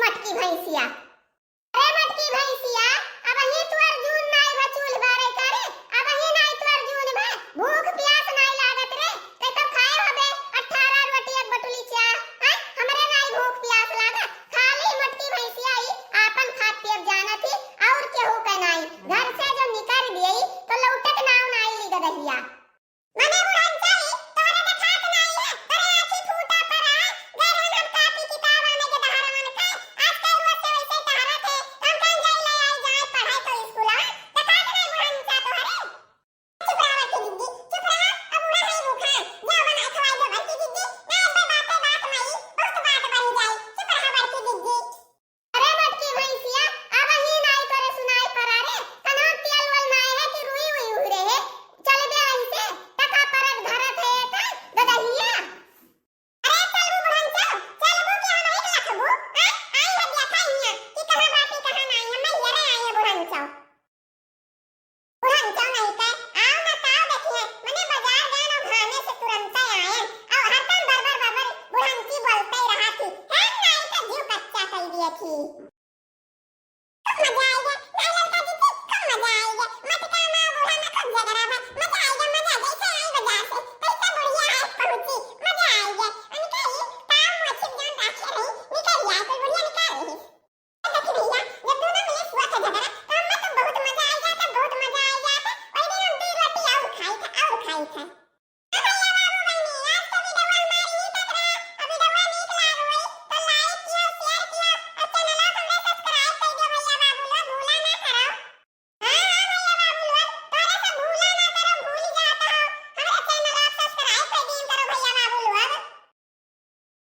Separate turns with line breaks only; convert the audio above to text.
मटकी भैंसिया। अरे मटकी भैंसिया, अब ही तू अर्जुन नाई बा चूल बारे करे, अब ही नाई तू अर्जुन बा, भूख प्यास नाई लागत रे, ते तो खाए होबे 18 रोटी एक बटुली चा, हैं हमरे नाई भूख प्यास लागत, खाली मटकी भैंसिया ही आपन खात पियब जाना थी और केहू के नाई, घर से जो निकाल दियई तो लौटत नाव नाई ली गदहिया। मने बुढ़न चाही तोरे के खात नाई है, तोरे आँखी फूटा पर आ, गरन हम कापी किताब आने के दहारा मन का, आज कई रोज से वैसे टहरा थे, हम कौन जाई ले आई जाए पढ़ाई तो स्कूल आ, ते खात नाई बुढ़न चा तोहरे। चुप रहा की दीदी, चुप रहा, अब बुढ़ा है भूखा, जा बनाए खवाई दो बरकी दीदी, ना बे बातें बात मई, बहुत बात बन जाई, चुप रहा बरकी दीदी। अरे मटकी भैंसिया, अब ही नाई तोरे सुनाई परा रे, कन्हा तेल वल नाई है कि रुई हुई उहरे है, चल बे ऐसे टका परक धरत है ता गदहिया। अरे चलबू बुढ़न चल, चलबू कि हम एक लखबू, हैं आई है देखा हिया कि कहां बाटी कहां नाई है, मैं यरे आई है बुढ़न चल। बुढ़न चल नहीं के आओ ना ताव देखिए, मने बाजार गए ना खाने से तुरंत ही आए और हरदम बरबर बुढ़न की बोलते ही रहा थी, है नाई का जीव कच्चा कर दिया थी। खूब मजा आएगा नाई लड़का दीदी, खूब मजा आएगा, मटका मां बुढ़ा ना खूब जगरा भा, मजा आएगा मजा, जैसे आई बाजार से कैसे बुढ़िया है पहुंची, मजा आएगा। उनका ये ताव मछिप जान राखे रही निकल जाए तो बुढ़िया निकाल रही। देखी भैया जब दोनों में हुआ था झगड़ा तो हम तो बहुत मजा आएगा था, बहुत मजा आएगा था, और दिन हम 2 रोटी और खाई था।